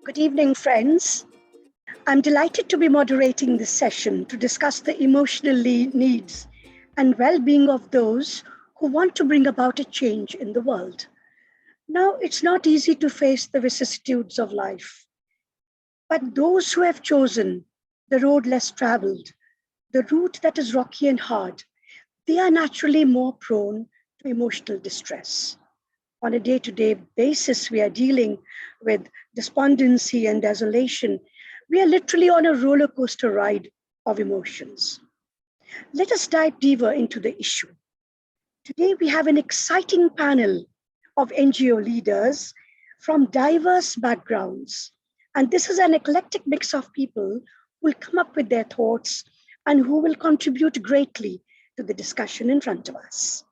Good evening, friends. I'm delighted to be moderating this session to discuss the emotional needs and well-being of those who want to bring about a change in the world. Now, it's not easy to face the vicissitudes of life, but those who have chosen the road less traveled, the route that is rocky and hard, they are naturally more prone to emotional distress. On a day-to-day basis, we are dealing with despondency and desolation. We are literally on a roller coaster ride of emotions. Let us dive deeper into the issue. Today, we have an exciting panel of NGO leaders from diverse backgrounds. And this is an eclectic mix of people who will come up with their thoughts and who will contribute greatly to the discussion in front of us.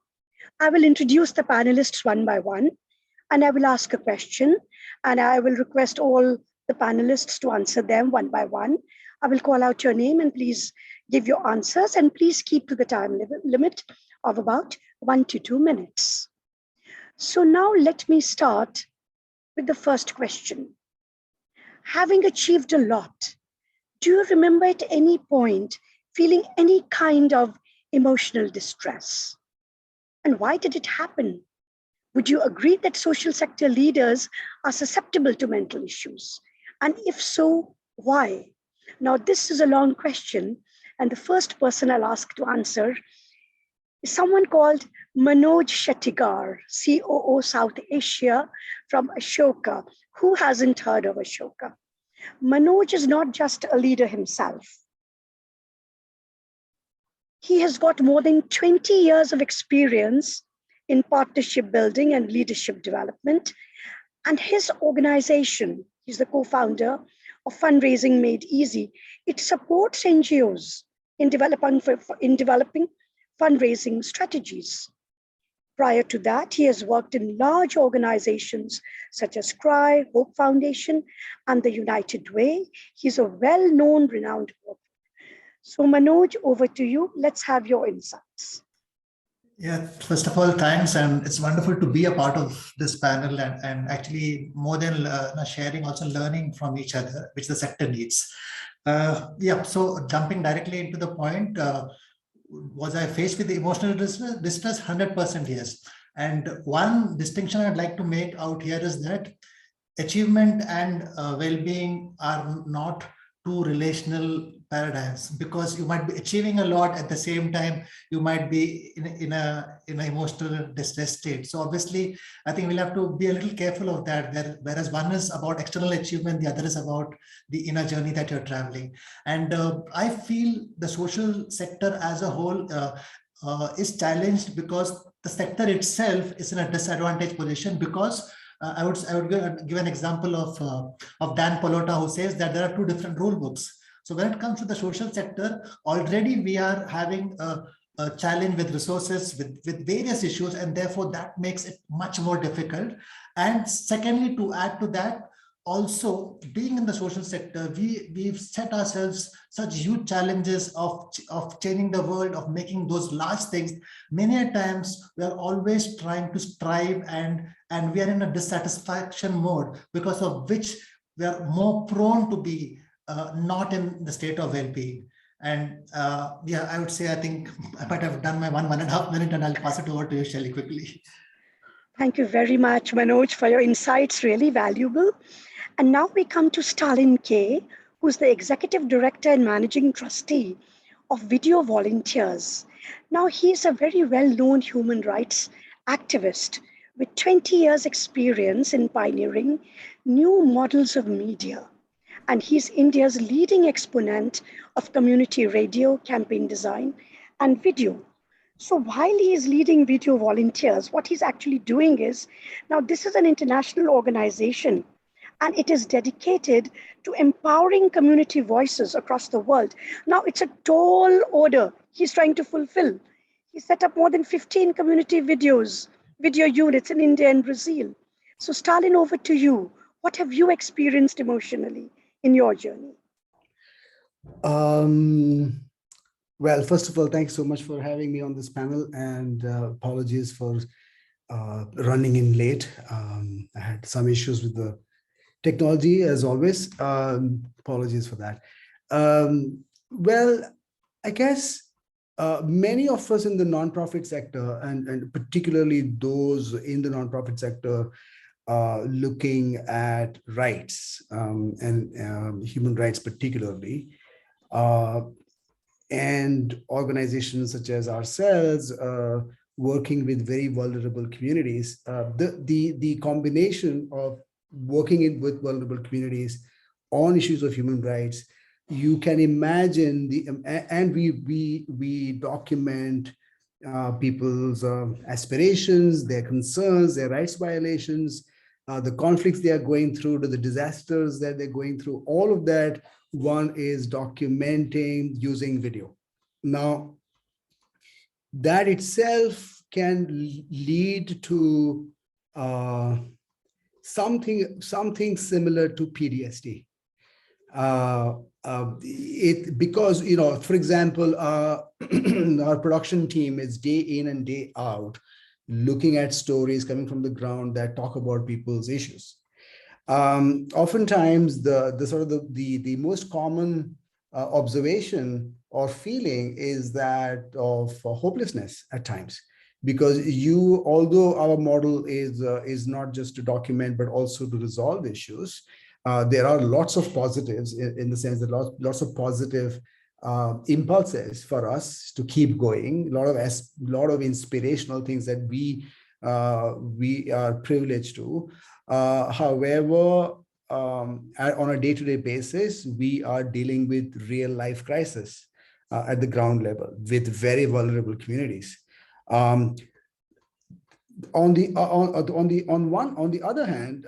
I will introduce the panelists one by one, and I will ask a question, and I will request all the panelists to answer them one by one. I will call out your name and please give your answers, and please keep to the time limit of about 1 to 2 minutes. So now let me start with the first question. Having achieved a lot, do you remember at any point feeling any kind of emotional distress? And why did it happen? Would you agree that social sector leaders are susceptible to mental issues? And if so, why? Now, this is a long question, and the first person I'll ask to answer is someone called Manoj Shettigar, COO-South Asia from Ashoka. Who hasn't heard of Ashoka? Manoj is not just a leader himself. He has got more than 20 years of experience in partnership building and leadership development. And his organization, he's the co-founder of Fundraising Made Easy. It supports NGOs in developing fundraising strategies. Prior to that, he has worked in large organizations such as CRY, Hope Foundation, and the United Way. He's a well-known, renowned author. So Manoj, over to you. Let's have your insights. Yeah, first of all, thanks. And it's wonderful to be a part of this panel and actually more than sharing, also learning from each other, which the sector needs. So jumping directly into the point, was I faced with the emotional distress? 100% yes. And one distinction I'd like to make out here is that achievement and well-being are not two relational paradigms, because you might be achieving a lot at the same time you might be in an emotional distress state. So obviously I think we'll have to be a little careful of that, whereas one is about external achievement, the other is about the inner journey that you're traveling. And I feel the social sector as a whole is challenged because the sector itself is in a disadvantaged position, because I would give an example of Dan Pallotta, who says that there are two different rule books. So when it comes to the social sector, already we are having a challenge with resources, with various issues, and therefore that makes it much more difficult. And secondly, to add to that, also being in the social sector, we've set ourselves such huge challenges of changing the world, of making those large things. Many a times we are always trying to strive, and we are in a dissatisfaction mode, because of which we are more prone to be not in the state of well-being. And I would say I think I might have done my 1.5 minutes, and I'll pass it over to you, Shelly, quickly. Thank you very much, Manoj, for your insights, really valuable. And now we come to Stalin K, who's the Executive Director and Managing Trustee of Video Volunteers. Now, he's a very well-known human rights activist with 20 years experience in pioneering new models of media. And he's India's leading exponent of community radio, campaign design, and video. So while he is leading Video Volunteers, what he's actually doing is, now this is an international organization, and it is dedicated to empowering community voices across the world. Now, it's a tall order he's trying to fulfill. He set up more than 15 community video units in India and Brazil. So Stalin, over to you. What have you experienced emotionally in your journey? Well, first of all, thanks so much for having me on this panel, and apologies for running in late. I had some issues with the Technology, as always. Apologies for that. Well, I guess many of us in the nonprofit sector, and particularly those in the nonprofit sector, looking at rights and human rights particularly, and organizations such as ourselves working with very vulnerable communities. The combination of working with vulnerable communities on issues of human rights, you can imagine and we document people's aspirations, their concerns, their rights violations, the conflicts they are going through, the disasters that they're going through, all of that. One is documenting using video. Now, that itself can lead to something similar to PTSD. Because, for example, our production team is day in and day out looking at stories coming from the ground that talk about people's issues. Oftentimes, the most common observation or feeling is that of hopelessness at times, because although our model is not just to document but also to resolve issues, there are lots of positives in the sense that lots of positive impulses for us to keep going. A lot of inspirational things that we are privileged to. However, on a day-to-day basis, we are dealing with real life crisis at the ground level with very vulnerable communities. On the other hand,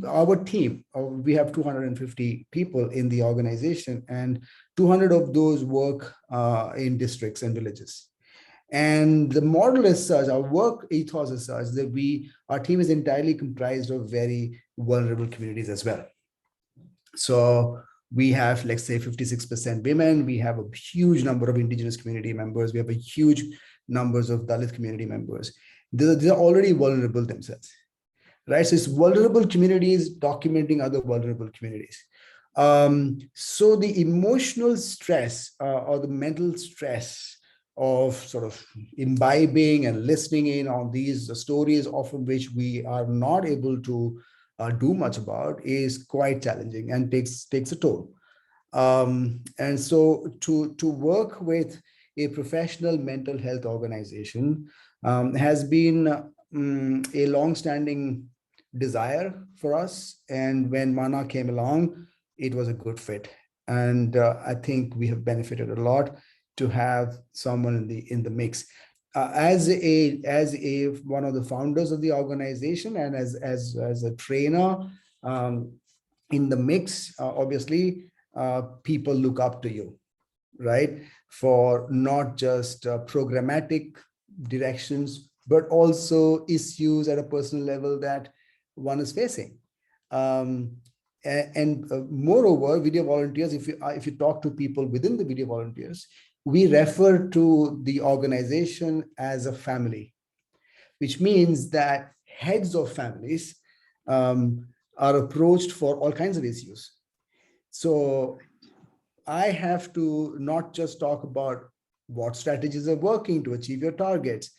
our team, we have 250 people in the organization, and 200 of those work in districts and villages. And the model is such, our work ethos is such that our team is entirely comprised of very vulnerable communities as well. So we have, let's say, 56% women. We have a huge number of indigenous community members. We have a huge numbers of Dalit community members. They're already vulnerable themselves, right? So it's vulnerable communities documenting other vulnerable communities. So the emotional stress or the mental stress of sort of imbibing and listening in on these stories, often which we are not able to do much about, is quite challenging and takes a toll. And so to work with a professional mental health organization has been a long-standing desire for us. And when Manah came along, it was a good fit. And I think we have benefited a lot to have someone in the mix. As one of the founders of the organization and as a trainer in the mix, obviously people look up to you, right? For not just programmatic directions, but also issues at a personal level that one is facing. Moreover, video volunteers, if you talk to people within the video volunteers, we refer to the organization as a family, which means that heads of families are approached for all kinds of issues. So I have to not just talk about what strategies are working to achieve your targets,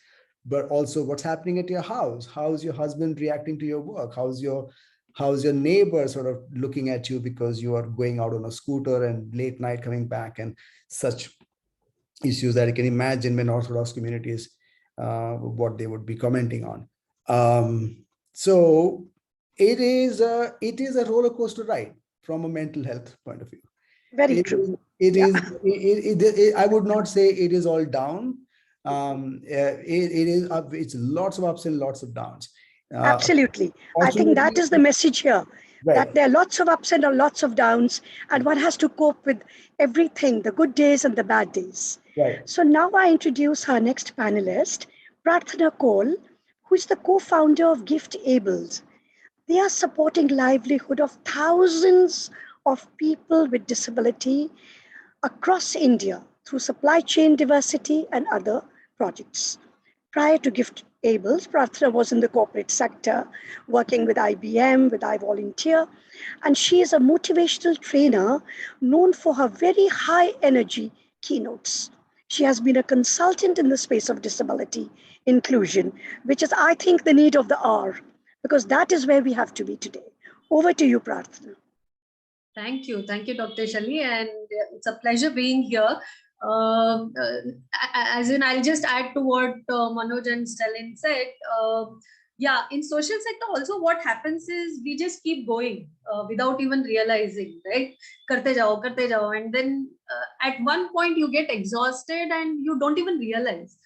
but also what's happening at your house. How's your husband reacting to your work? How's your neighbor sort of looking at you because you are going out on a scooter and late night coming back, and such issues that I can imagine when Orthodox communities, what they would be commenting on. So it is a roller coaster ride from a mental health point of view. Very true. I would not say it is all down. It's lots of ups and lots of downs. Absolutely. I think that is the message here, right, that there are lots of ups and lots of downs, and one has to cope with everything, the good days and the bad days. Right. So now I introduce our next panelist, Prathana Cole, who is the co-founder of GiftAbled. They are supporting livelihood of thousands of people with disability across India through supply chain diversity and other projects. Prior to GiftAbled. Prathana was in the corporate sector, working with IBM, with iVolunteer, and she is a motivational trainer known for her very high energy keynotes. She has been a consultant in the space of disability inclusion, which is, I think, the need of the hour, because that is where we have to be today. Over to you, Prathana. Thank you, Dr. Shelly, and it's a pleasure being here. As in, I'll just add to what Manoj and Stalin said. Yeah, in social sector also what happens is we just keep going without even realizing, right? Karte jao, and then at one point you get exhausted and you don't even realize.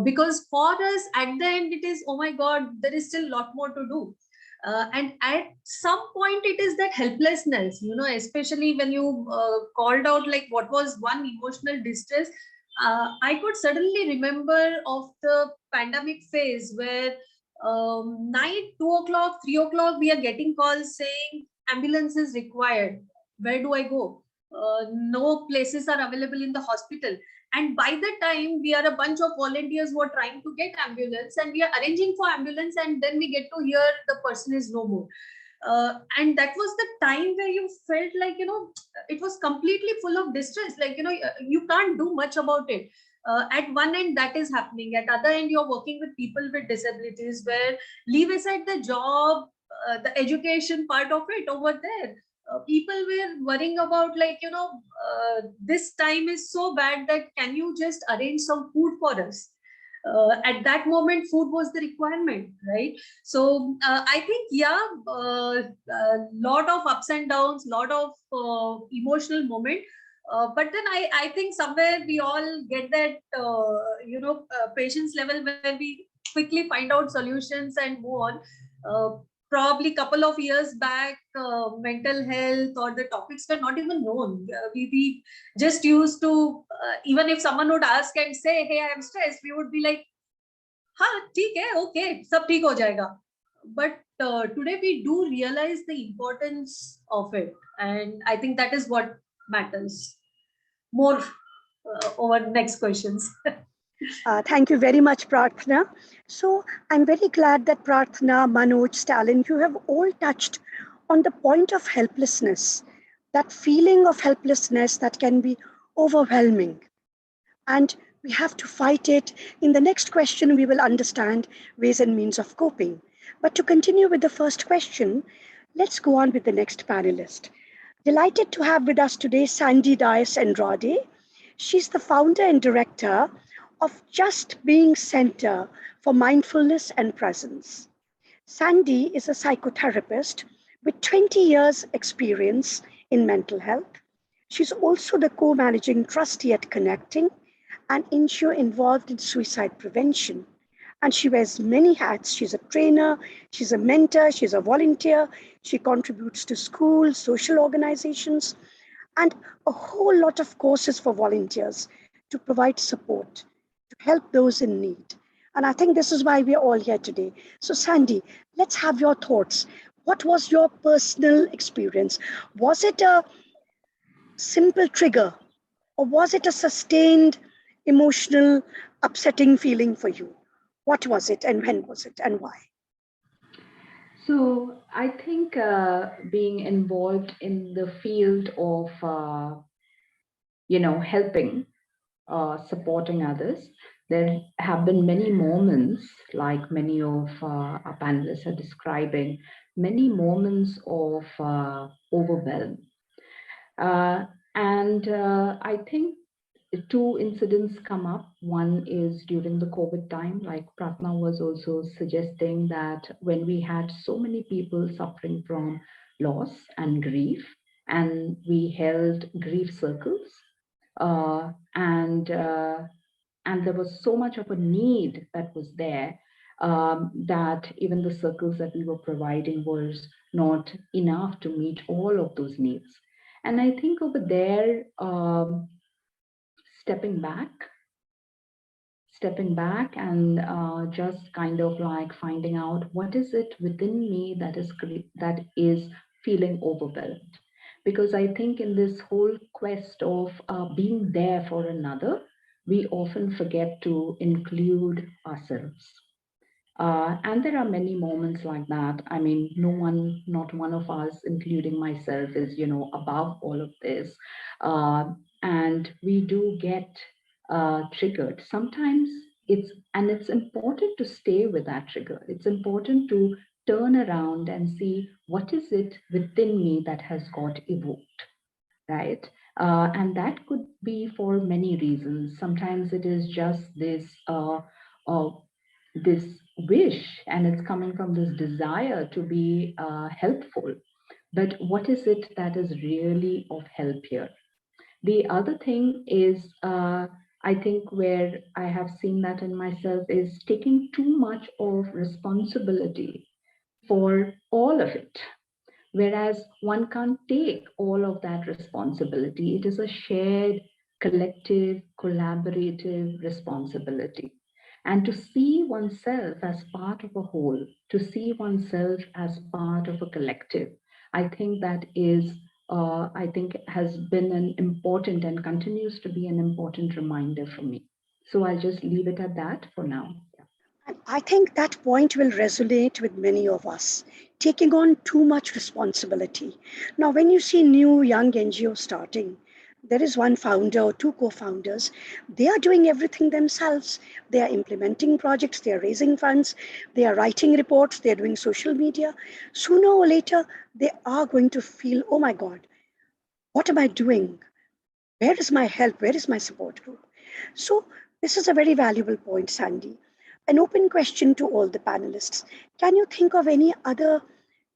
Because for us at the end it is, oh my God, there is still a lot more to do. And at some point it is that helplessness, especially when you called out like what was one emotional distress. I could suddenly remember of the pandemic phase where night 2 o'clock, 3 o'clock, we are getting calls saying ambulance is required. Where do I go? No places are available in the hospital. And by the time we are a bunch of volunteers who are trying to get ambulance and we are arranging for ambulance, and then we get to hear the person is no more. And that was the time where you felt like, it was completely full of distress. Like, you can't do much about it. At one end, that is happening. At other end, you're working with people with disabilities where leave aside the job, the education part of it over there. People were worrying about like, this time is so bad that can you just arrange some food for us? At that moment, food was the requirement, right? So I think, yeah, lot of ups and downs, lot of emotional moment. But then I think somewhere we all get that, patience level where we quickly find out solutions and move on. Probably a couple of years back, mental health or the topics were not even known. We just used to, even if someone would ask and say, hey, I am stressed, we would be like, ha, theek hai, okay, sab theek ho jayega. But today we do realize the importance of it. And I think that is what matters more over next questions. Thank you very much, Prarthana. So I'm very glad that Prarthana, Manoj, Stalin, you have all touched on the point of helplessness, that feeling of helplessness that can be overwhelming. And we have to fight it. In the next question, we will understand ways and means of coping. But to continue with the first question, let's go on with the next panelist. Delighted to have with us today Sandy Dias Andrade. She's the founder and director of Just Being Center for Mindfulness and Presence. Sandy is a psychotherapist with 20 years experience in mental health. She's also the co-managing trustee at Connecting, an NGO involved in suicide prevention. And she wears many hats. She's a trainer, she's a mentor, she's a volunteer, she contributes to schools, social organizations, and a whole lot of courses for volunteers to provide support, to help those in need. And I think this is why we're all here today. So Sandy, let's have your thoughts. What was your personal experience? Was it a simple trigger, or was it a sustained emotional upsetting feeling for you? What was it and when was it and why? So I think being involved in the field of, helping, supporting others, there have been many moments, like many of our panelists are describing, many moments of overwhelm. And I think two incidents come up. One is during the COVID time, like Prathana was also suggesting, that when we had so many people suffering from loss and grief, and we held grief circles, and there was so much of a need that was there, that even the circles that we were providing was not enough to meet all of those needs. And I think over there, stepping back and just kind of like finding out what is it within me that is feeling overwhelmed. Because I think in this whole quest of being there for another, we often forget to include ourselves. And there are many moments like that. I mean, no one, not one of us, including myself, is, above all of this. And we do get triggered. Sometimes it's important to stay with that trigger. It's important to turn around and see what is it within me that has got evoked, right? And that could be for many reasons. Sometimes it is just this wish, and it's coming from this desire to be helpful. But what is it that is really of help here? The other thing is, I think where I have seen that in myself is taking too much of responsibility for all of it. Whereas one can't take all of that responsibility. It is a shared, collective, collaborative responsibility. And to see oneself as part of a whole, to see oneself as part of a collective, I think that is, I think has been an important and continues to be an important reminder for me. So I'll just leave it at that for now. I think that point will resonate with many of us, taking on too much responsibility. Now, when you see new young NGOs starting, there is one founder or two co-founders. They are doing everything themselves. They are implementing projects, they are raising funds, they are writing reports, they are doing social media. Sooner or later, they are going to feel, oh my God, what am I doing? Where is my help? Where is my support group? So this is a very valuable point, Sandy. An open question to all the panelists. Can you think of any other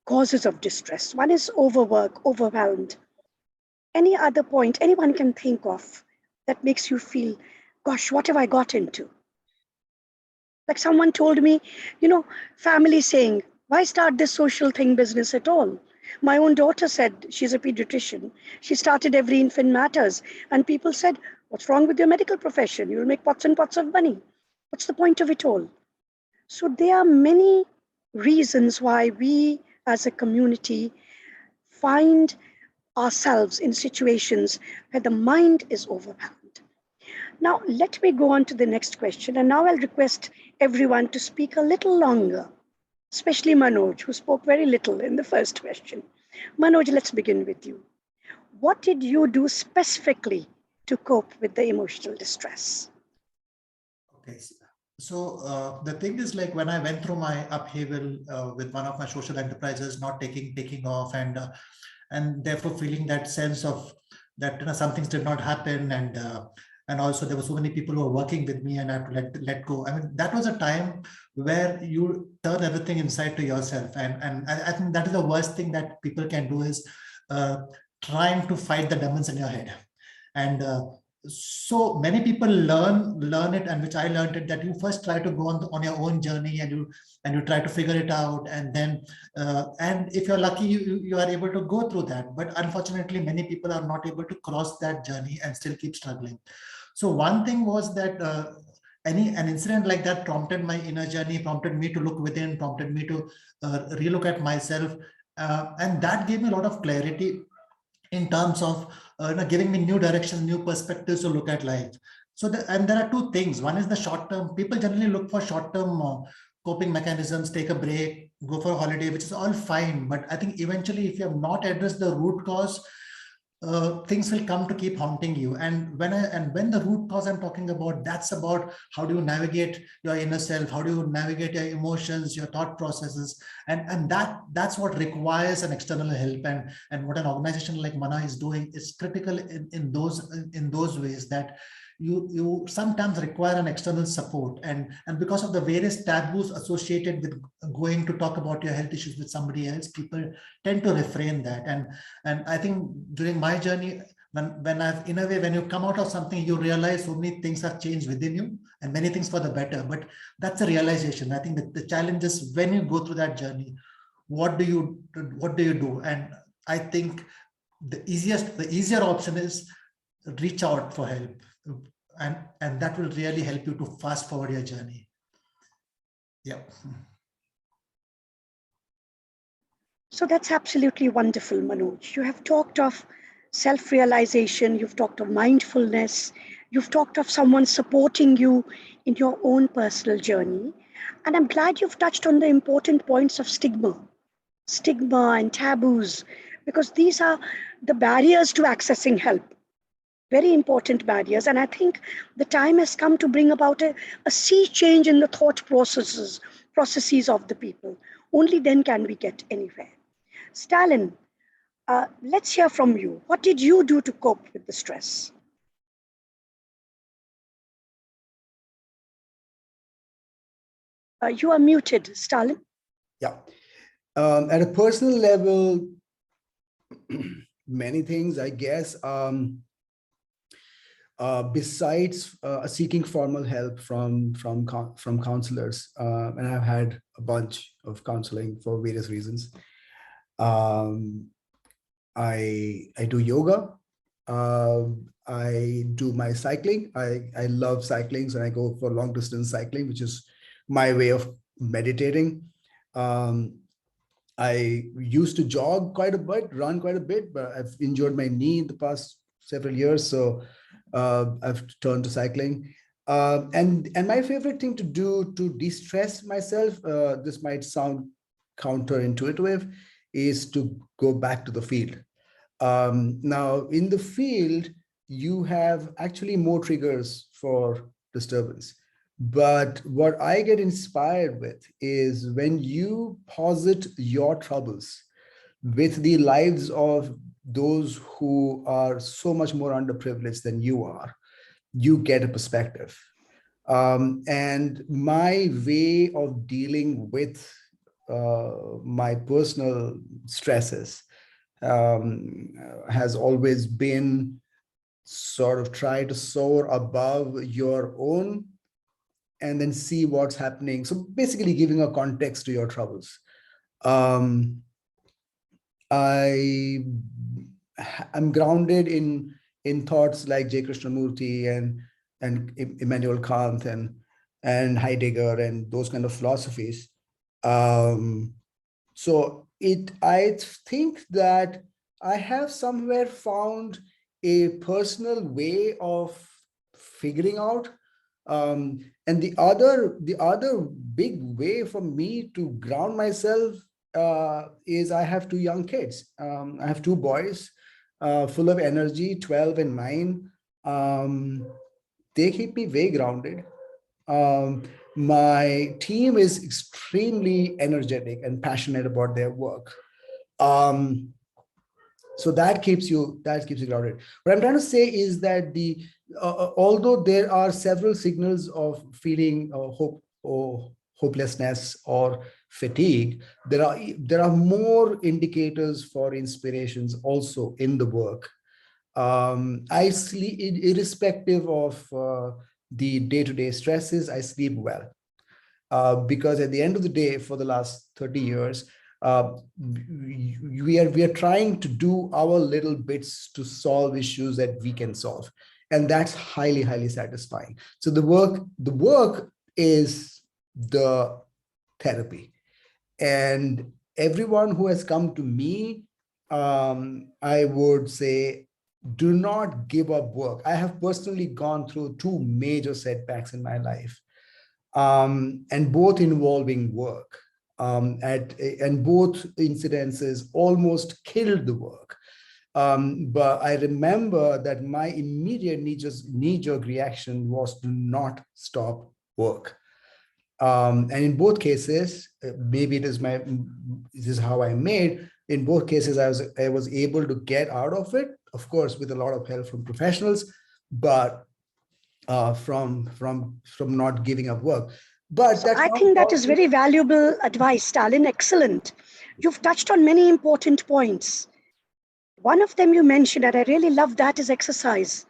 causes of distress? One is overwork, overwhelmed. Any other point anyone can think of that makes you feel, gosh, what have I got into? Like someone told me, family saying, why start this social thing business at all? My own daughter said, she's a pediatrician. She started Every Infant Matters. And people said, what's wrong with your medical profession? You'll make pots and pots of money. What's the point of it all? So there are many reasons why we as a community find ourselves in situations where the mind is overwhelmed. Now, let me go on to the next question. And now I'll request everyone to speak a little longer, especially Manoj, who spoke very little in the first question. Manoj, let's begin with you. What did you do specifically to cope with the emotional distress? Okay. So the thing is, like, when I went through my upheaval with one of my social enterprises not taking off, and therefore feeling that sense of that some things did not happen, and also there were so many people who were working with me, and I had to let go. I mean, that was a time where you turn everything inside to yourself, and I think that is the worst thing that people can do is trying to fight the demons in your head. And so many people learn it, and which I learned it, that you first try to go on your own journey, and you try to figure it out, and then and if you're lucky, you are able to go through that. But unfortunately, many people are not able to cross that journey and still keep struggling. So one thing was that an incident like that prompted my inner journey, prompted me to look within, prompted me to relook at myself, and that gave me a lot of clarity in terms of giving me new directions, new perspectives to look at life. So, and there are two things. One is the short term. People generally look for short term coping mechanisms, take a break, go for a holiday, which is all fine. But I think eventually, if you have not addressed the root cause, things will come to keep haunting you. And when the root cause I'm talking about, that's about how do you navigate your inner self, how do you navigate your emotions, your thought processes, and that's what requires an external help. And what an organization like Manah is doing is critical in those ways, that you sometimes require an external support, and because of the various taboos associated with going to talk about your health issues with somebody else, people tend to refrain that. And I think during my journey, when I've, in a way, when you come out of something, you realize so many things have changed within you, and many things for the better. But that's a realization. I think that the challenge is, when you go through that journey, what do you do? And I think the easier option is reach out for help, and that will really help you to fast forward your journey. Yeah. So that's absolutely wonderful, Manoj. You have talked of self-realization, you've talked of mindfulness, you've talked of someone supporting you in your own personal journey. And I'm glad you've touched on the important points of stigma and taboos, because these are the barriers to accessing help. Very important barriers. And I think the time has come to bring about a sea change in the thought processes of the people. Only then can we get anywhere. Stalin, let's hear from you. What did you do to cope with the stress? You are muted, Stalin. Yeah. At a personal level, many things, I guess. Besides seeking formal help from counselors, and I've had a bunch of counseling for various reasons. I do yoga. I do my cycling. I love cycling, so I go for long distance cycling, which is my way of meditating. I used to jog quite a bit, run quite a bit, but I've injured my knee in the past several years, so I've turned to cycling. And my favorite thing to do to de-stress myself, this might sound counterintuitive, is to go back to the field. Now, in the field, you have actually more triggers for disturbance. But what I get inspired with is when you posit your troubles with the lives of those who are so much more underprivileged than you are, you get a perspective. And my way of dealing with my personal stresses has always been sort of try to soar above your own and then see what's happening. So basically giving a context to your troubles. I'm grounded in thoughts like J. Krishnamurti and Immanuel Kant and Heidegger and those kind of philosophies. So I think that I have somewhere found a personal way of figuring out. And the other big way for me to ground myself is I have 2 young kids. I have 2 boys, full of energy, 12 and 9. They keep me very grounded. My team is extremely energetic and passionate about their work. So that keeps you grounded. What I'm trying to say is that although there are several signals of feeling hope or hopelessness or fatigue, there are more indicators for inspirations also in the work. I sleep, irrespective of the day-to-day stresses, I sleep well. Because at the end of the day, for the last 30 years, we are trying to do our little bits to solve issues that we can solve, and that's highly, highly satisfying. So the work is the therapy, and everyone who has come to me, I would say, do not give up work. I have personally gone through 2 major setbacks in my life, and both involving work. And both incidences almost killed the work. But I remember that my immediate knee-jerk reaction was to not stop work. And in both cases, maybe this is how I made. In both cases, I was able to get out of it, of course, with a lot of help from professionals, but from not giving up work. But so I think that is very valuable advice, Stalin. Excellent. You've touched on many important points. One of them you mentioned, and I really love that, is exercise.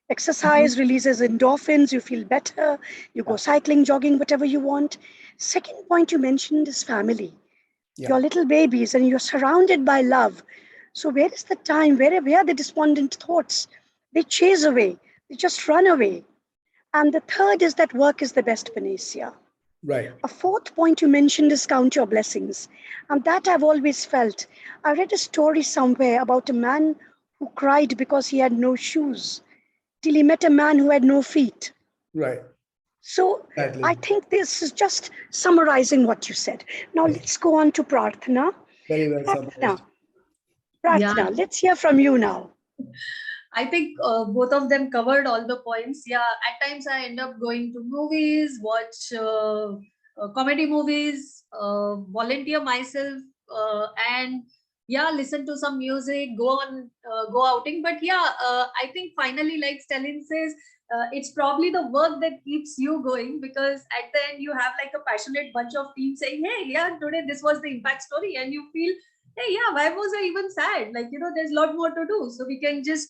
Exercise releases endorphins, you feel better, you go cycling, jogging, whatever you want. Second point you mentioned is family. Your little babies, and you're surrounded by love. So where is the time? Where are the despondent thoughts? They chase away, they just run away. And the third is that work is the best panacea. Right. A fourth point you mentioned is count your blessings. And that I've always felt. I read a story somewhere about a man who cried because he had no shoes, till he met a man who had no feet. Right. So Exactly. I think this is just summarizing what you said. Now let's go on to Prarthana. Very well summarized. Yeah, Prarthana, let's hear from you now. I think both of them covered all the points. Yeah, at times I end up going to movies, watch comedy movies, volunteer myself, and yeah, listen to some music, go outing. But yeah, I think finally, like Stalin says, it's probably the work that keeps you going, because at the end you have like a passionate bunch of team saying, "Hey, yeah, today this was the impact story," and you feel, hey, yeah, why was I even sad? Like, there's a lot more to do. So we can just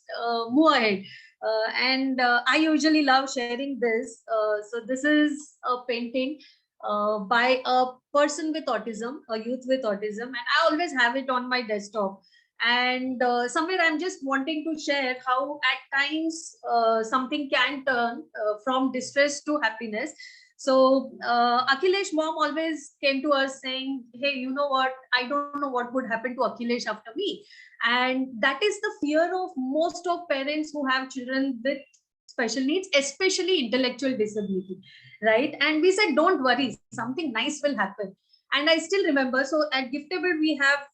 move ahead. And I usually love sharing this. So this is a painting by a person with autism, a youth with autism. And I always have it on my desktop. And somewhere I'm just wanting to share how at times something can turn from distress to happiness. So Akhilesh mom always came to us saying, hey, you know what? I don't know what would happen to Akhilesh after me. And that is the fear of most of parents who have children with special needs, especially intellectual disability, right? And we said, don't worry, something nice will happen. And I still remember, so at GiftAbled, we have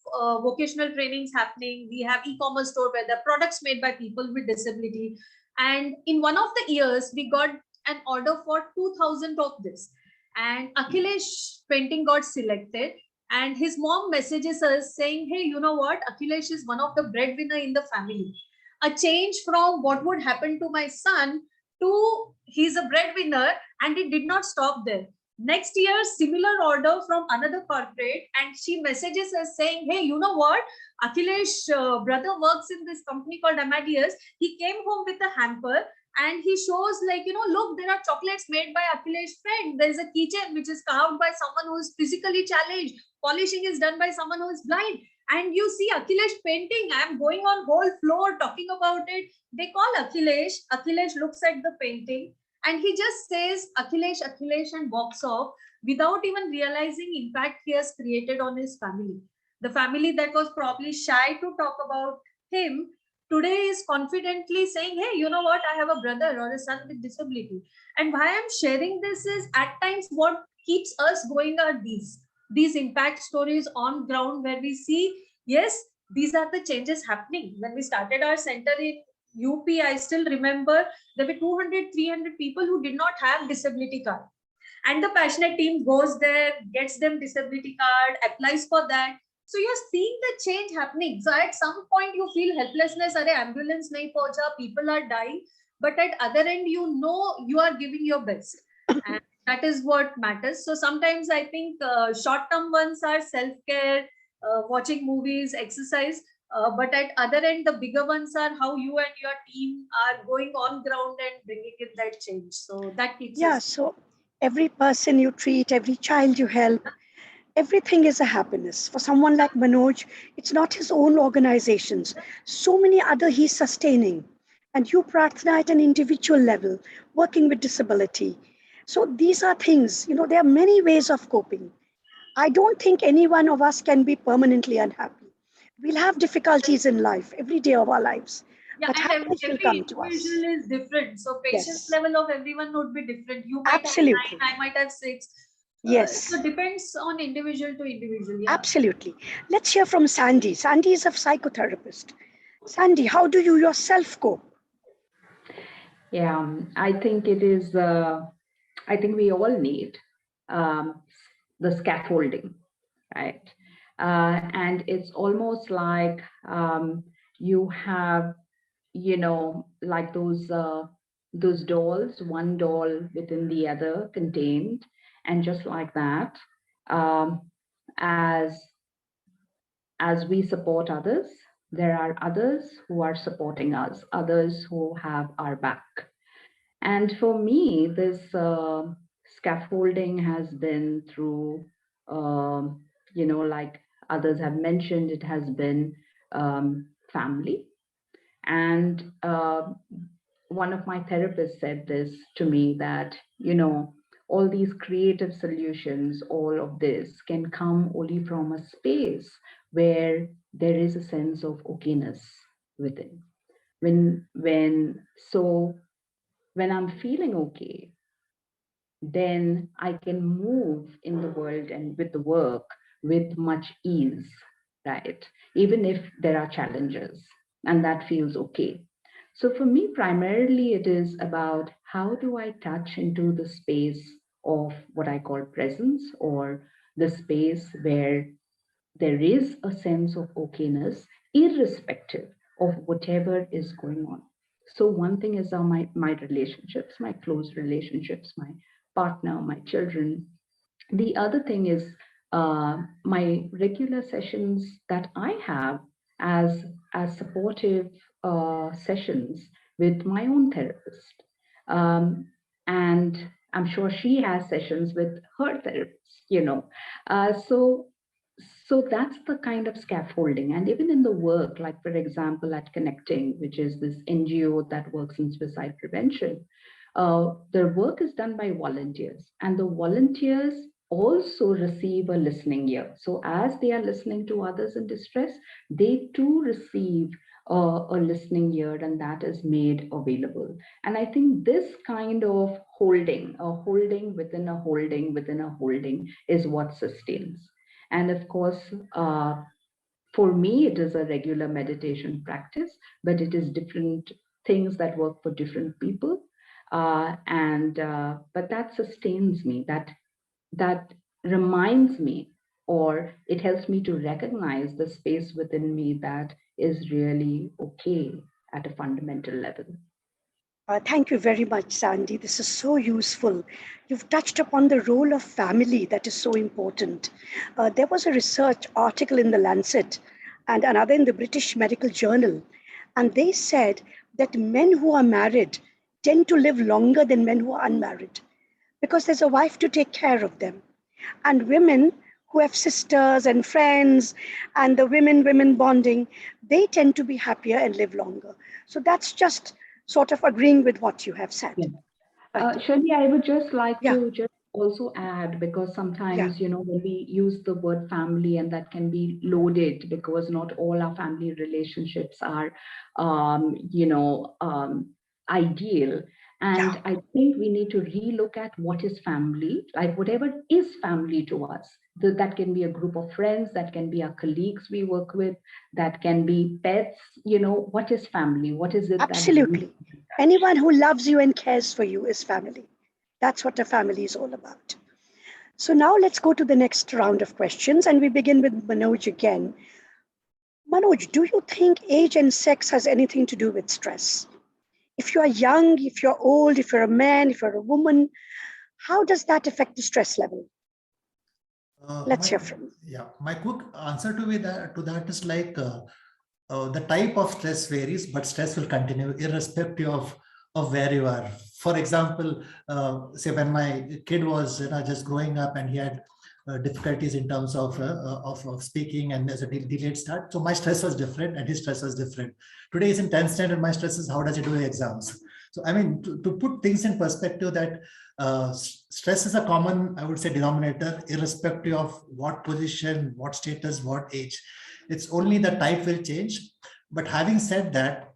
vocational trainings happening. We have e-commerce store where the products made by people with disability. And in one of the years, we got an order for 2,000 of this. And Akhilesh painting got selected. And his mom messages us saying, hey, you know what? Akhilesh is one of the breadwinner in the family. A change from what would happen to my son to he's a breadwinner, and it did not stop there. Next year, similar order from another corporate, and she messages us saying, hey, you know what? Akhilesh brother works in this company called Amadeus. He came home with a hamper, and he shows like, look, there are chocolates made by Akhilesh's friend. There's a keychain which is carved by someone who is physically challenged. Polishing is done by someone who is blind. And you see Akhilesh painting. I'm going on whole floor talking about it. They call Akhilesh. Akhilesh looks at the painting and he just says Akhilesh, Akhilesh, and walks off without even realizing impact he has created on his family. The family that was probably shy to talk about him today is confidently saying, hey, you know what? I have a brother or a son with disability. And why I'm sharing this is at times what keeps us going are these impact stories on ground where we see, yes, these are the changes happening. When we started our center in UP, I still remember there were 200, 300 people who did not have disability card. And the passionate team goes there, gets them disability card, applies for that. So you're seeing the change happening. So at some point you feel helplessness, are ambulance nahi pahuncha, people are dying. But at other end, you are giving your best. And that is what matters. So sometimes I think short-term ones are self-care, watching movies, exercise. But at other end, the bigger ones are how you and your team are going on ground and bringing in that change. So that keeps Yeah, us. so every person you treat, every child you help, everything is a happiness. For someone like Manoj, it's not his own organizations. So many other he's sustaining. And you, Prarthana, at an individual level, working with disability. So these are things, there are many ways of coping. I don't think any one of us can be permanently unhappy. We'll have difficulties in life, every day of our lives. Yeah, But and happiness will every come to us. individual is different. So patience Yes, level of everyone would be different. You might have absolutely. 9, I might have 6. So Yes, depends on individual to individual. Yeah. absolutely. Let's hear from Sandy. Sandy is a psychotherapist. Sandy, how do you yourself cope? Yeah, I think it is, I think we all need um, the scaffolding, right? And it's almost like you have, like those dolls, one doll within the other contained, and just like that, um, as we support others, there are others who are supporting us, others who have our back. And for me, this scaffolding has been through, like others have mentioned, it has been family. And one of my therapists said this to me that, all these creative solutions, all of this can come only from a space where there is a sense of okayness within. When I'm feeling okay, then I can move in the world and with the work with much ease, right? Even if there are challenges, and that feels okay. So for me, primarily, it is about how do I touch into the space of what I call presence, or the space where there is a sense of okayness, irrespective of whatever is going on. So one thing is my relationships, my close relationships, my partner, my children. The other thing is my regular sessions that I have as supportive sessions with my own therapist. And I'm sure she has sessions with her therapist, so that's the kind of scaffolding. And even in the work, like for example, at Connecting, which is this NGO that works in suicide prevention, the work is done by volunteers, and the volunteers also receive a listening ear. So as they are listening to others in distress, they too receive a listening ear, and that is made available. And I think this kind of holding, a holding within a holding within a holding, is what sustains. And of course, for me, it is a regular meditation practice, but it is different things that work for different people. But that sustains me, that reminds me, or it helps me to recognize the space within me that is really okay at a fundamental level. Thank you very much, Sandy. This is so useful. You've touched upon the role of family that is so important. There was a research article in the Lancet and another in the British Medical Journal, and they said that men who are married tend to live longer than men who are unmarried because there's a wife to take care of them. And women who have sisters and friends and the women bonding, they tend to be happier and live longer. So that's just sort of agreeing with what you have said. Yeah. Right. Shirley, I would just like Yeah. to just also add, because sometimes, when we use the word family, and that can be loaded because not all our family relationships are, ideal. And I think we need to relook at what is family, like whatever is family to us. That can be a group of friends, that can be our colleagues we work with, that can be pets. What is family? What is it? Absolutely. Anyone who loves you and cares for you is family. That's what a family is all about. So now let's go to the next round of questions, and we begin with Manoj again. Manoj, do you think age and sex has anything to do with stress? If you are young, if you're old, if you're a man, if you're a woman, how does that affect the stress level? Let's hear from you. Yeah, my quick answer to that is like the type of stress varies, but stress will continue irrespective of where you are. For example, say when my kid was just growing up and he had difficulties in terms of speaking, and there's a delayed start. So my stress was different and his stress was different. Today is in 10th standard, my stress is how does he do exams? So I mean, to put things in perspective, that stress is a common, I would say, denominator, irrespective of what position, what status, what age. It's only the type will change. But having said that,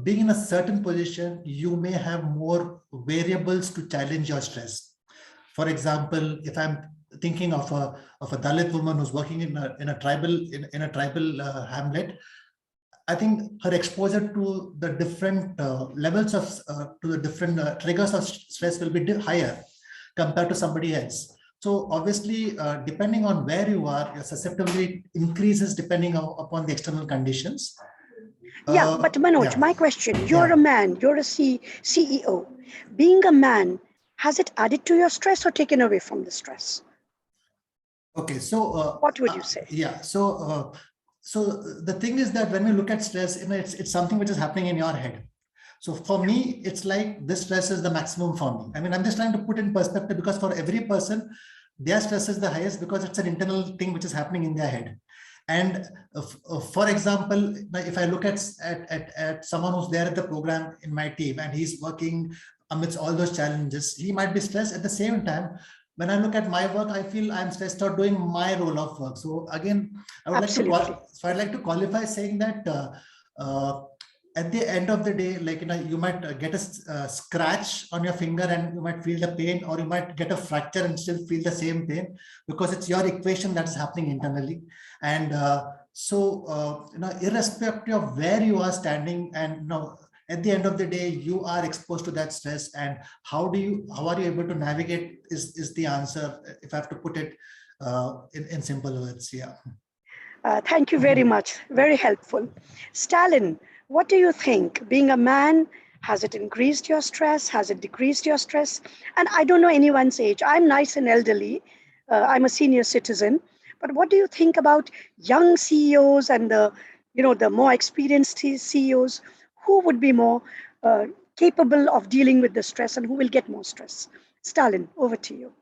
being in a certain position, you may have more variables to challenge your stress. For example, if I'm thinking of a Dalit woman who's working in a tribal hamlet, I think her exposure to the different levels of to the different triggers of stress will be higher compared to somebody else. So obviously, depending on where you are, your susceptibility increases depending upon the external conditions. But Manoj, my question, you're a man, you're a CEO. Being a man, has it added to your stress or taken away from the stress? Okay, so what would you say? So the thing is that when we look at stress, it's something which is happening in your head. So for me, it's like this stress is the maximum for me. I mean, I'm just trying to put in perspective, because for every person, their stress is the highest because it's an internal thing which is happening in their head. And for example, if I look at someone who's there at the program in my team and he's working amidst all those challenges, he might be stressed. At the same time, when I look at my work, I feel I'm stressed out doing my role of work. So again, I would like to qualify saying that at the end of the day, like, you might get a scratch on your finger and you might feel the pain, or you might get a fracture and still feel the same pain, because it's your equation that is happening internally. And irrespective of where you are standing, and at the end of the day, you are exposed to that stress. And how are you able to navigate is the answer, if I have to put it in simple words. Yeah. Thank you very much. Very helpful. Stalin, what do you think? Being a man, has it increased your stress? Has it decreased your stress? And I don't know anyone's age. I'm nice and elderly. I'm a senior citizen. But what do you think about young CEOs and the more experienced CEOs? Who would be more capable of dealing with the stress, and who will get more stress? Stalin, over to you.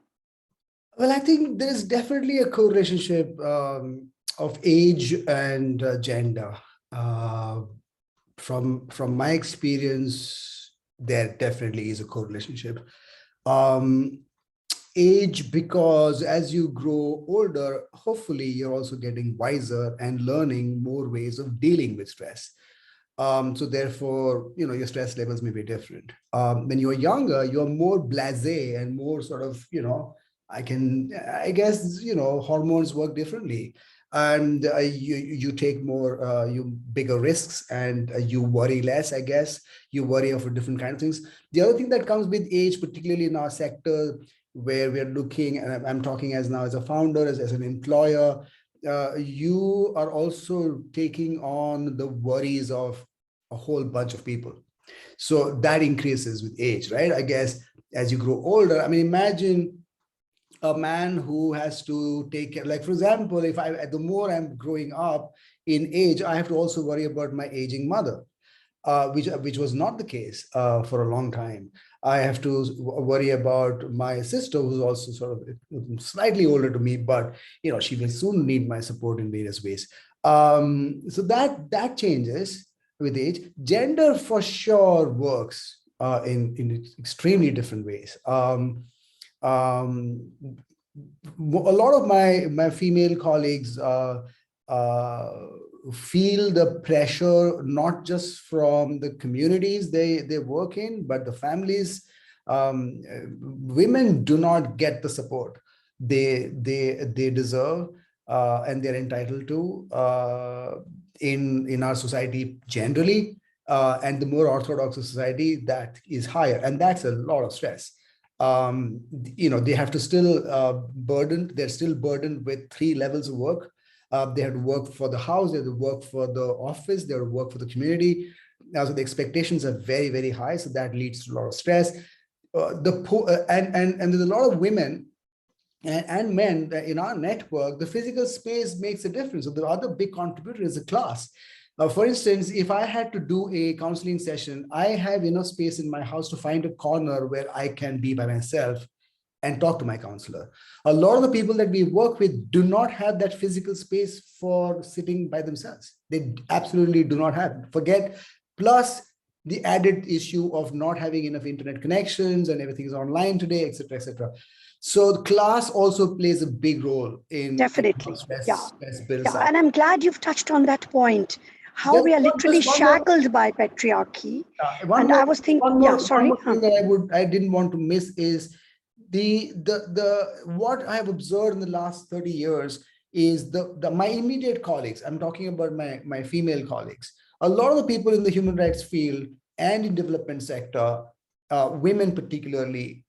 Well, I think there is definitely a co-relationship of age and gender. From my experience, there definitely is a correlationship. Age, because as you grow older, hopefully you're also getting wiser and learning more ways of dealing with stress. So therefore, your stress levels may be different. When you're younger, you're more blasé and more sort of, I guess, hormones work differently. And you take more, bigger risks, and you worry less, I guess. You worry of different kinds of things. The other thing that comes with age, particularly in our sector, where we're looking, and I'm talking as now as a founder, as an employer, you are also taking on the worries of a whole bunch of people. So that increases with age, right? I guess as you grow older, I mean, imagine a man who has to take care, like, for example, the more I'm growing up in age, I have to also worry about my aging mother, which was not the case for a long time. I have to worry about my sister, who's also sort of slightly older to me, but she will soon need my support in various ways. So that changes with age. Gender for sure works in extremely different ways. A lot of my female colleagues feel the pressure, not just from the communities they work in, but the families. Women do not get the support they deserve and they're entitled to in our society generally, and the more orthodox society, that is higher, and that's a lot of stress. They have to still they're still burdened with 3 levels of work. They have to work for the house, they have to work for the office, they have to work for the community. So the expectations are very, very high. So that leads to a lot of stress. And there's a lot of women and men in our network. The physical space makes a difference. So the other big contributor is the class. For instance, if I had to do a counseling session, I have enough space in my house to find a corner where I can be by myself and talk to my counselor. A lot of the people that we work with do not have that physical space for sitting by themselves. They absolutely do not have. Plus the added issue of not having enough internet connections, and everything is online today, etc., etc. So the class also plays a big role in Definitely. stress builds Yeah. up. And I'm glad you've touched on that point, how we are literally shackled by patriarchy. And I was thinking, one more thing that I didn't want to miss is the what I have observed in the last 30 years is my immediate colleagues. I'm talking about my female colleagues. A lot of the people in the human rights field and in development sector, women particularly,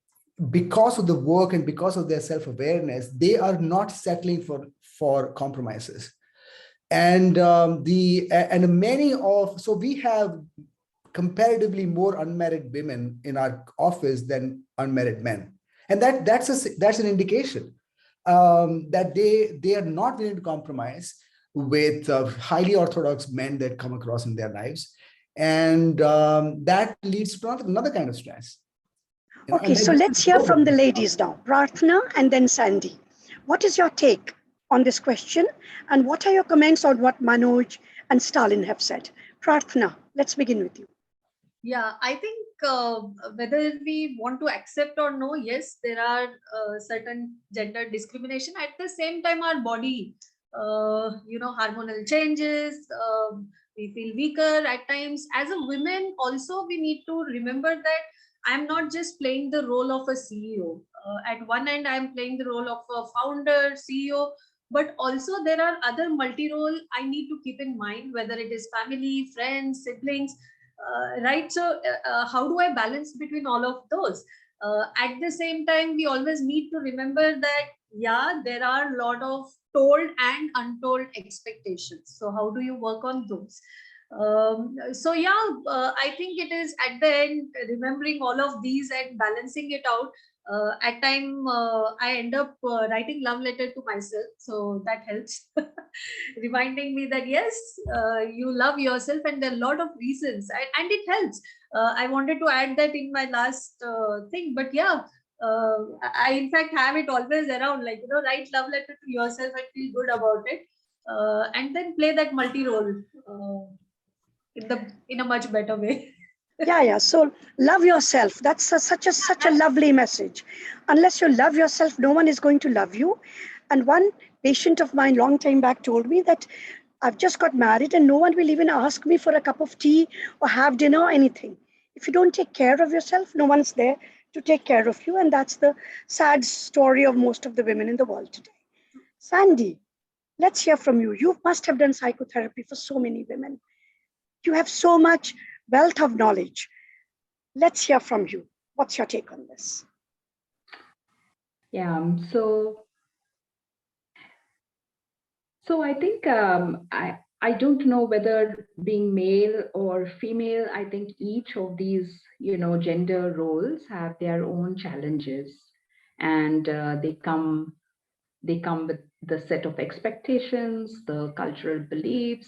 because of the work and because of their self-awareness, they are not settling for compromises. And so we have comparatively more unmarried women in our office than unmarried men, and that's an indication that they are not willing to compromise with highly orthodox men that come across in their lives, and that leads to another kind of stress. Okay, so let's hear from the ladies now. Prarthana and then Sandy. What is your take on this question, and what are your comments on what Manoj and Stalin have said? Prarthana, let's begin with you. Yeah, I think whether we want to accept or no, yes, there are certain gender discrimination. At the same time, our body, hormonal changes, We feel weaker at times. As a woman, also, we need to remember that I'm not just playing the role of a CEO. At one end, I'm playing the role of a founder, CEO, but also there are other multi-role I need to keep in mind, whether it is family, friends, siblings, right? So how do I balance between all of those? At the same time, we always need to remember that, yeah, there are a lot of told and untold expectations. So how do you work on those? So yeah, I think it is at the end remembering all of these and balancing it out. At time I end up writing love letter to myself, so that helps. Reminding me that yes, you love yourself, and there are a lot of reasons, and it helps. I wanted to add that in my last thing, but yeah, I in fact have it always around, like, write love letter to yourself and feel good about it, and then play that multi-role in a much better way. Yeah. So love yourself. That's such a lovely message. Unless you love yourself, no one is going to love you. And one patient of mine long time back told me that I've just got married and no one will even ask me for a cup of tea or have dinner or anything. If you don't take care of yourself, no one's there to take care of you. And that's the sad story of most of the women in the world today. Sandy, let's hear from you. You must have done psychotherapy for so many women. You have so much wealth of knowledge. Let's hear from you. What's your take on this? Yeah, so I think I don't know whether being male or female, I think each of these, gender roles have their own challenges, and they come with the set of expectations, the cultural beliefs,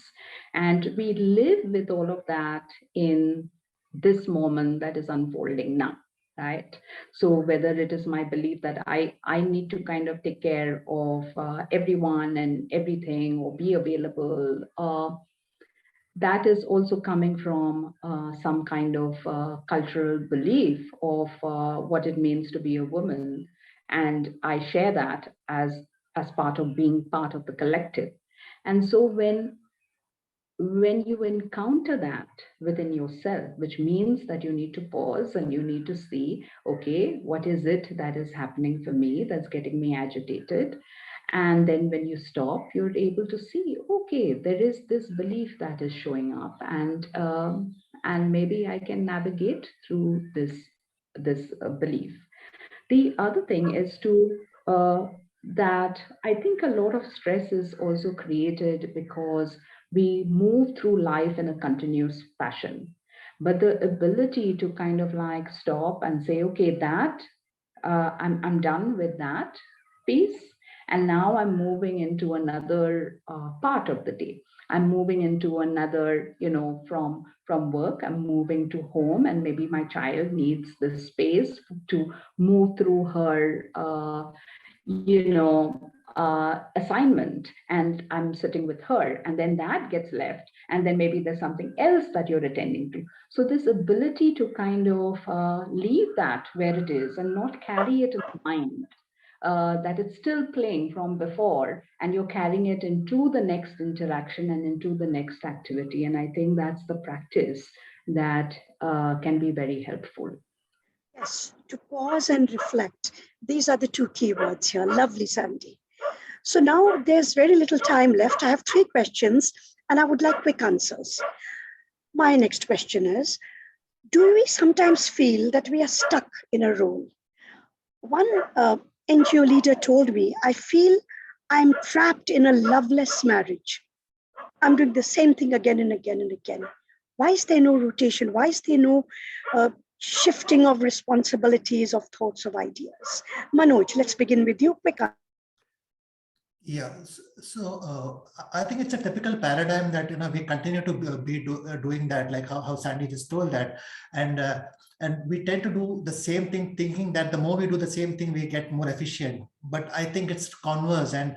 and we live with all of that in this moment that is unfolding now, right? So whether it is my belief that I need to kind of take care of everyone and everything or be available, that is also coming from some kind of cultural belief of what it means to be a woman. And I share that as part of being part of the collective. And so when you encounter that within yourself, which means that you need to pause and you need to see, okay, what is it that is happening for me that's getting me agitated? And then when you stop, you're able to see, okay, there is this belief that is showing up, and maybe I can navigate through this belief. The other thing is that I think a lot of stress is also created because we move through life in a continuous fashion. But the ability to kind of like stop and say, okay, that I'm done with that piece, and now I'm moving into another part of the day. I'm moving into another, from work, I'm moving to home, and maybe my child needs the space to move through her, assignment, and I'm sitting with her, and then that gets left, and then maybe there's something else that you're attending to. So this ability to kind of leave that where it is and not carry it in mind, that it's still playing from before, and you're carrying it into the next interaction and into the next activity. And I think that's the practice that can be very helpful. Yes, to pause and reflect. These are the two key words here. Lovely, Sandy. So now there's very little time left. I have 3 questions and I would like quick answers. My next question is, do we sometimes feel that we are stuck in a role? One NGO leader told me, I feel I'm trapped in a loveless marriage. I'm doing the same thing again and again and again. Why is there no rotation? Why is there no shifting of responsibilities, of thoughts, of ideas? Manoj, let's begin with you. Quick. Yeah, so I think it's a typical paradigm that we continue to be doing that, like how Sandy just told that, and we tend to do the same thing, thinking that the more we do the same thing, we get more efficient. But I think it's converse, and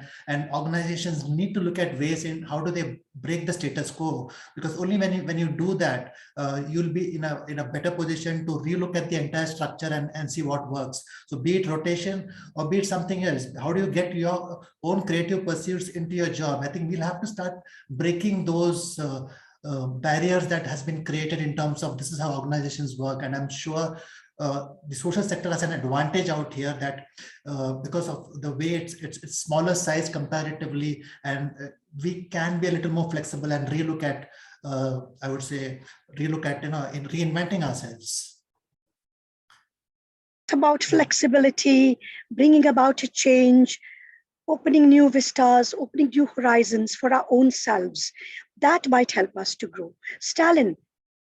organizations need to look at ways in how do they break the status quo, because only when you do that, you'll be in a better position to relook at the entire structure and see what works. So be it rotation or be it something else, how do you get your own creative pursuits into your job? I think we'll have to start breaking those barriers that has been created in terms of this is how organizations work. And I'm sure the social sector has an advantage out here that because of the way it's smaller size comparatively, and we can be a little more flexible and relook at, I would say, relook at, in reinventing ourselves. It's about flexibility, bringing about a change, opening new vistas, opening new horizons for our own selves. That might help us to grow. Stalin,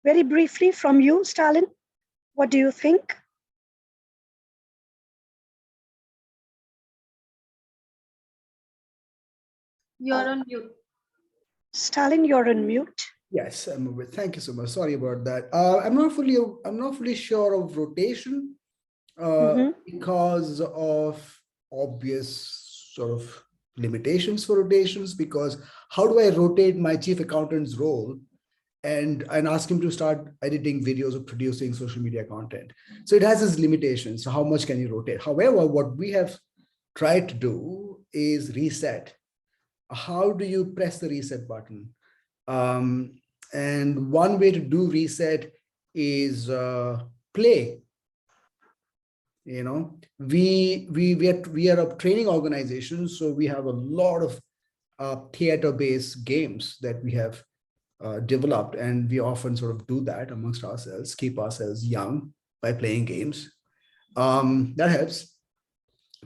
very briefly from you, Stalin, what do you think? You're on mute. Stalin, you're on mute. Yes, thank you so much. Sorry about that. I'm not fully sure of rotation because of obvious sort of limitations for rotations. Because how do I rotate my chief accountant's role and ask him to start editing videos or producing social media content? So it has its limitations. So how much can you rotate? However, what we have tried to do is reset. How do you press the reset button? And one way to do reset is play. We are a training organization, so we have a lot of theater-based games that we have developed, and we often sort of do that amongst ourselves, keep ourselves young by playing games. That helps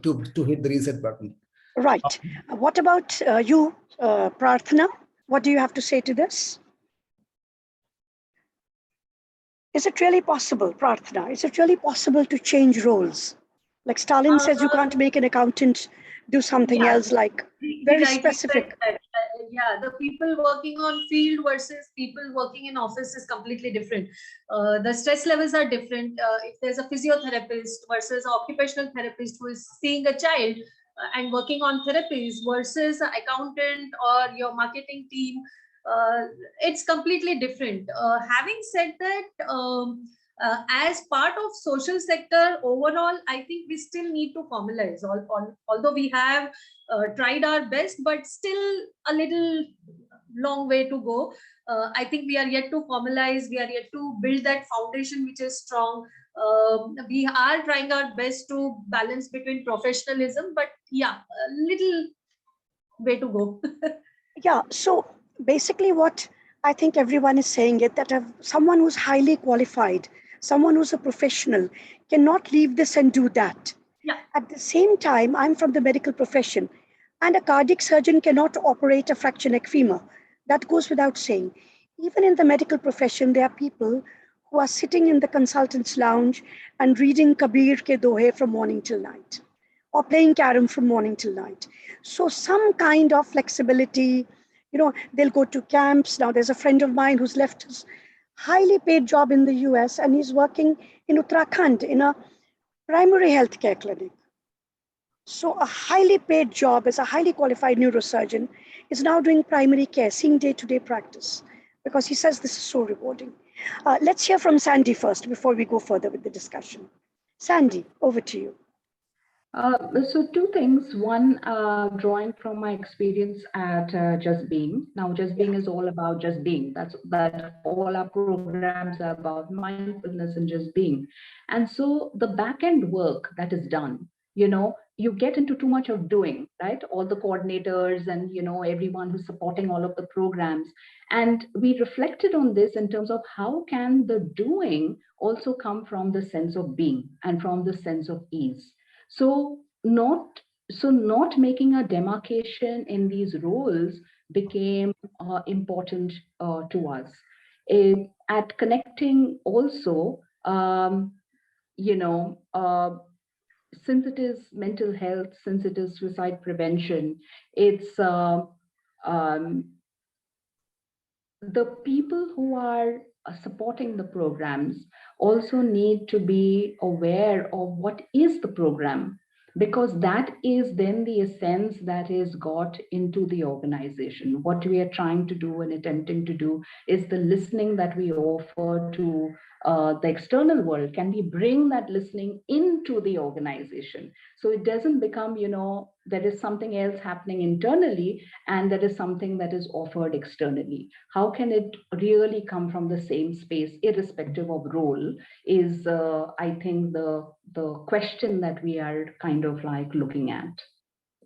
to hit the reset button. Right. What about you, Prarthana? What do you have to say to this? Is it really possible, Prarthana? Is it really possible to change roles? Like Stalin says, you can't make an accountant do something else, like very specific. The people working on field versus people working in office is completely different. The stress levels are different. If there's a physiotherapist versus an occupational therapist who is seeing a child and working on therapies versus an accountant or your marketing team, it's completely different. Having said that, as part of social sector overall, I think we still need to formalize. Although we have tried our best, but still a little long way to go. I think we are yet to formalize. We are yet to build that foundation which is strong. We are trying our best to balance between professionalism, but yeah, a little way to go. Yeah. So basically, what I think everyone is saying is that someone who's highly qualified, someone who's a professional, cannot leave this and do that. Yeah. At the same time, I'm from the medical profession, and a cardiac surgeon cannot operate a fracture neck femur. That goes without saying. Even in the medical profession, there are people who are sitting in the consultant's lounge and reading Kabir ke dohe from morning till night, or playing carom from morning till night. So some kind of flexibility, they'll go to camps. Now there's a friend of mine who's left his highly paid job in the US and he's working in Uttarakhand in a primary healthcare clinic. So a highly paid job as a highly qualified neurosurgeon is now doing primary care, seeing day-to-day practice, because he says this is so rewarding. Let's hear from Sandy first before we go further with the discussion. Sandy, over to you. So two things. One, drawing from my experience at Just Being. Now, Just Being is all about just being. That all our programs are about mindfulness and just being. And so the back end work that is done, you get into too much of doing, right? All the coordinators and, everyone who's supporting all of the programs. And we reflected on this in terms of how can the doing also come from the sense of being and from the sense of ease. So not making a demarcation in these roles became important to us. At connecting also, since it is mental health, since it is suicide prevention, it's the people who are supporting the programs also need to be aware of what is the program, because that is then the essence that is got into the organization. What we are trying to do and attempting to do is the listening that we offer to the external world. Can we bring that listening into the organization so it doesn't become, there is something else happening internally, and there is something that is offered externally. How can it really come from the same space, irrespective of role, is, I think, the question that we are kind of like looking at.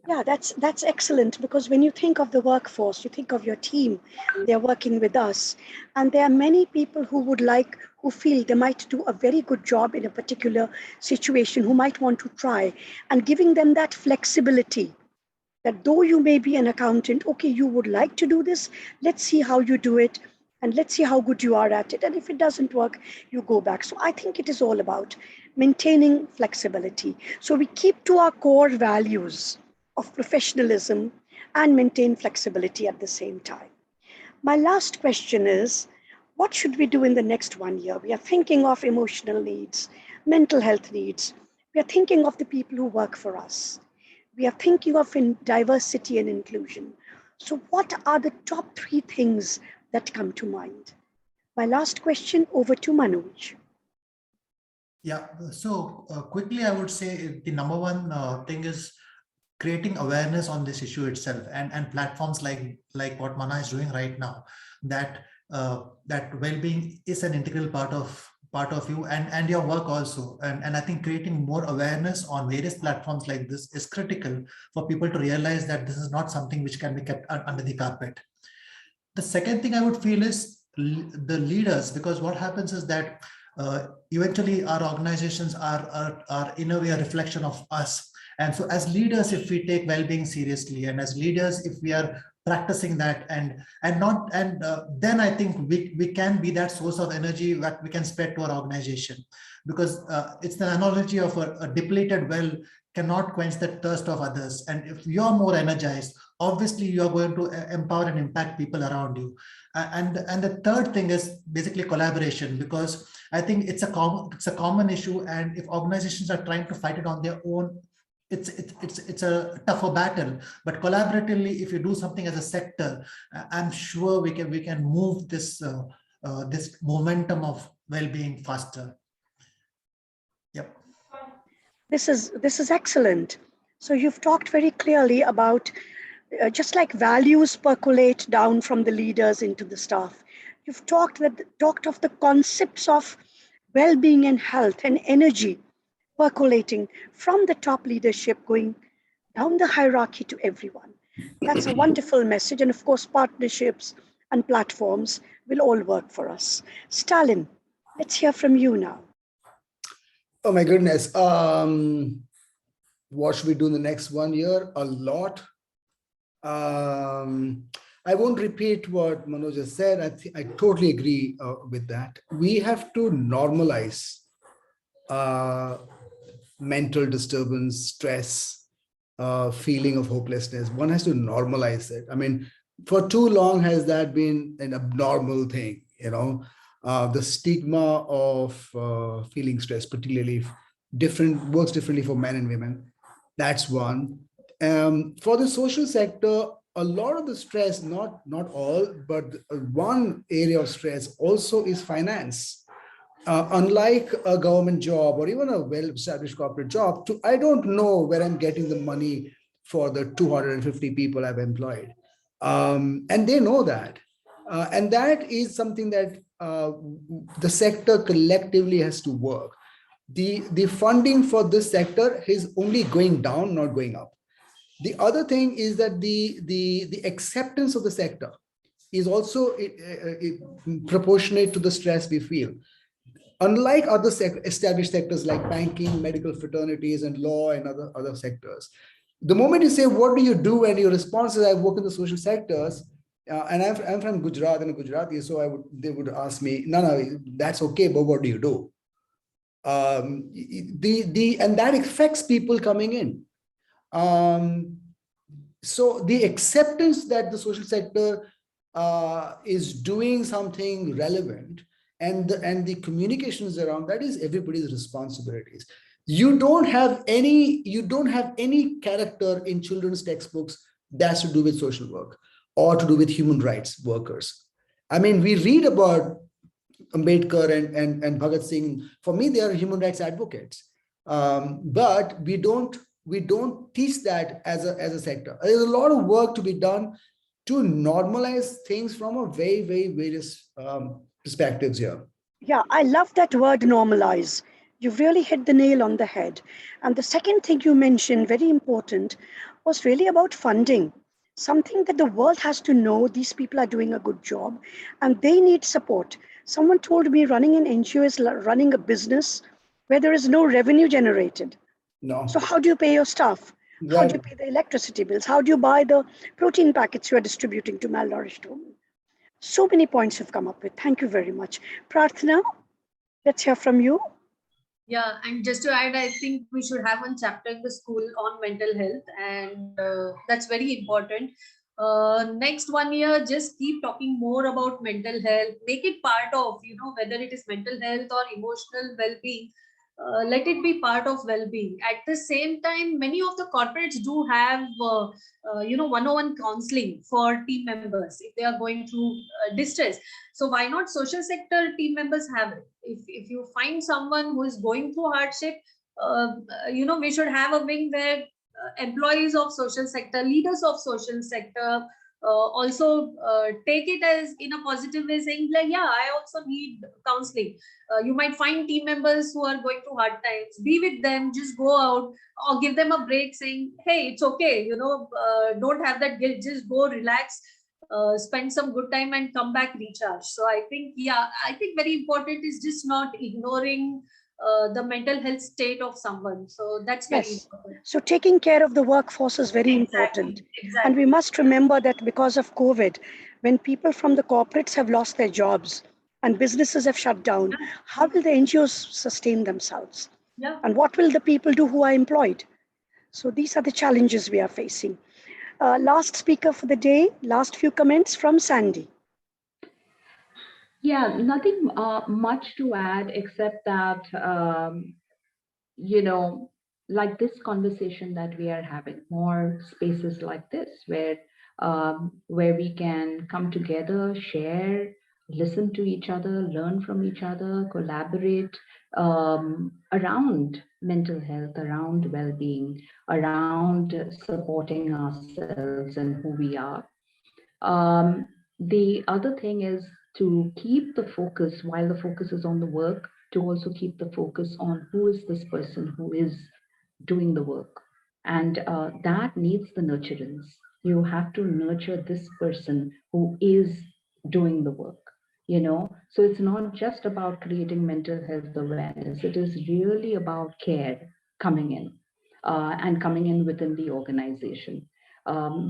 Yeah, that's excellent, because when you think of the workforce, you think of your team, they're working with us, and there are many people who feel they might do a very good job in a particular situation, who might want to try, and giving them that flexibility that though you may be an accountant, okay, you would like to do this, let's see how you do it, and let's see how good you are at it. And if it doesn't work, you go back. So I think it is all about maintaining flexibility. So we keep to our core values of professionalism and maintain flexibility at the same time. My last question is, what should we do in the next 1 year? We are thinking of emotional needs, mental health needs. We are thinking of the people who work for us. We are thinking of diversity and inclusion. So what are the top 3 things that come to mind? My last question, over to Manoj. Yeah, so quickly, I would say the number one thing is creating awareness on this issue itself, and platforms like what Manah is doing right now, that that well-being is an integral part of you and your work also. And I think creating more awareness on various platforms like this is critical for people to realize that this is not something which can be kept under the carpet. The second thing I would feel is the leaders, because what happens is that eventually our organizations are in a way a reflection of us. And so as leaders, if we take well-being seriously, and as leaders, if we are practicing that then I think we can be that source of energy that we can spread to our organization, because it's the analogy of a depleted well cannot quench the thirst of others. And if you're more energized, obviously you're going to empower and impact people around you. And the third thing is basically collaboration, because I think it's a common issue, and if organizations are trying to fight it on their own, it's a tougher battle. But collaboratively, if you do something as a sector, I'm sure we can move this this momentum of well-being faster. Yep. This is excellent. So you've talked very clearly about just like values percolate down from the leaders into the staff. You've talked of the concepts of well-being and health and energy percolating from the top leadership going down the hierarchy to everyone. That's a wonderful message. And of course, partnerships and platforms will all work for us. Stalin, let's hear from you now. Oh my goodness. What should we do in the next 1 year? A lot. I won't repeat what Manoj has said. I totally agree with that. We have to normalize mental disturbance, stress, feeling of hopelessness. One has to normalize it. I mean, for too long has that been an abnormal thing, you know? The stigma of feeling stress, particularly works differently for men and women. That's one. For the social sector, a lot of the stress, not all, but one area of stress also is finance. Unlike a government job or even a well-established corporate job, I don't know where I'm getting the money for the 250 people I've employed. And they know that. And that is something that the sector collectively has to work. The funding for this sector is only going down, not going up. The other thing is that the acceptance of the sector is also proportionate to the stress we feel. Unlike other established sectors like banking, medical fraternities, and law and other sectors, the moment you say, what do you do? And your response is, I work in the social sectors, and I'm from Gujarat and Gujarati, so they would ask me, no, that's okay, but what do you do? And that affects people coming in. So the acceptance that the social sector is doing something relevant, and the communications around that is everybody's responsibilities. You don't have any character in children's textbooks that's to do with social work or to do with human rights workers. I mean, we read about Ambedkar and Bhagat Singh. For me, they are human rights advocates. But we don't we don't teach that as a sector. There's a lot of work to be done to normalize things from a very, very various perspectives here. Yeah, I love that word normalize. You've really hit the nail on the head. And the second thing you mentioned, very important, was really about funding. Something that the world has to know these people are doing a good job and they need support. Someone told me running an NGO is running a business where there is no revenue generated. No. So how do you pay your staff? How do you Right. pay the electricity bills? How do you buy the protein packets you are distributing to malnourished women? So many points you've come up with. Thank you very much. Prarthana, let's hear from you. Yeah, and just to add, I think we should have one chapter in the school on mental health, and that's very important. Next 1 year, just keep talking more about mental health. Make it part of, whether it is mental health or emotional well-being. Let it be part of well-being. At the same time, many of the corporates do have, one-on-one counseling for team members if they are going through distress. So why not social sector team members have it? If you find someone who is going through hardship, we should have a wing where employees of social sector, leaders of social sector, also take it as in a positive way, saying like, yeah, I also need counseling. You might find team members who are going through hard times, be with them, just go out or give them a break, saying, hey, it's okay, don't have that guilt, just go relax, spend some good time and come back recharge. So I think very important is just not ignoring the mental health state of someone. So that's very important. So taking care of the workforce is very important. Exactly. And we must remember that because of COVID, when people from the corporates have lost their jobs and businesses have shut down, how will the NGOs sustain themselves? Yeah. And what will the people do who are employed? So these are the challenges we are facing. Last speaker for the day, last few comments from Sandy. Yeah, nothing much to add except that, like this conversation that we are having, more spaces like this where we can come together, share, listen to each other, learn from each other, collaborate around mental health, around well-being, around supporting ourselves and who we are. The other thing is to keep the focus, while the focus is on the work, to also keep the focus on who is this person who is doing the work. And that needs the nurturance. You have to nurture this person who is doing the work, So it's not just about creating mental health awareness. It is really about care coming in and coming in within the organization,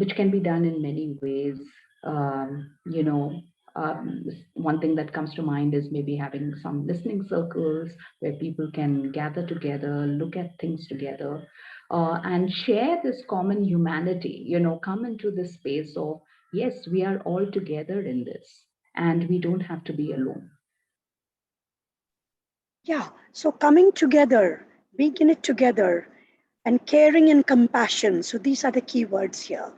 which can be done in many ways. One thing that comes to mind is maybe having some listening circles where people can gather together, look at things together, and share this common humanity, come into this space of, yes, we are all together in this and we don't have to be alone. Yeah, so coming together, being in it together, and caring and compassion. So these are the key words here.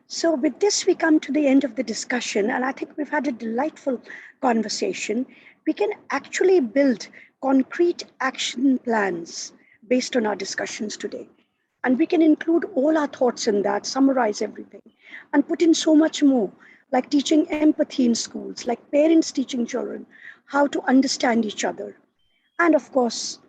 So with this, we come to the end of the discussion, and I think we've had a delightful conversation. We can actually build concrete action plans based on our discussions today. And we can include all our thoughts in that, summarize everything, and put in so much more, like teaching empathy in schools, like parents teaching children how to understand each other. And of course,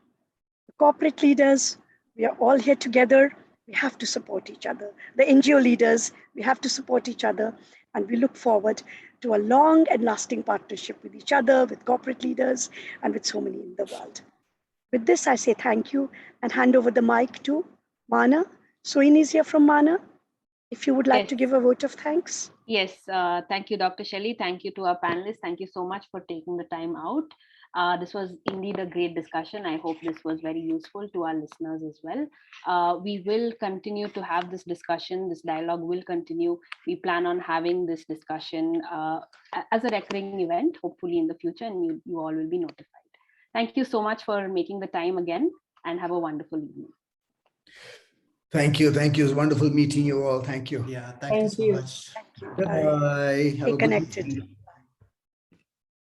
corporate leaders, we are all here together. We have to support each other. The NGO leaders, we have to support each other. And we look forward to a long and lasting partnership with each other, with corporate leaders, and with so many in the world. With this, I say thank you and hand over the mic to Manah. Soin is here from Manah. If you would like to give a vote of thanks. Yes, thank you, Dr. Shelly. Thank you to our panelists. Thank you so much for taking the time out. This was indeed a great discussion. I hope this was very useful to our listeners as well. We will continue to have this discussion. This dialogue will continue. We plan on having this discussion as a recurring event, hopefully in the future, and you all will be notified. Thank you so much for making the time again, and have a wonderful evening. Thank you. Thank you. It's wonderful meeting you all. Thank you. Yeah, thank you so much. Thank you. Bye. Stay connected.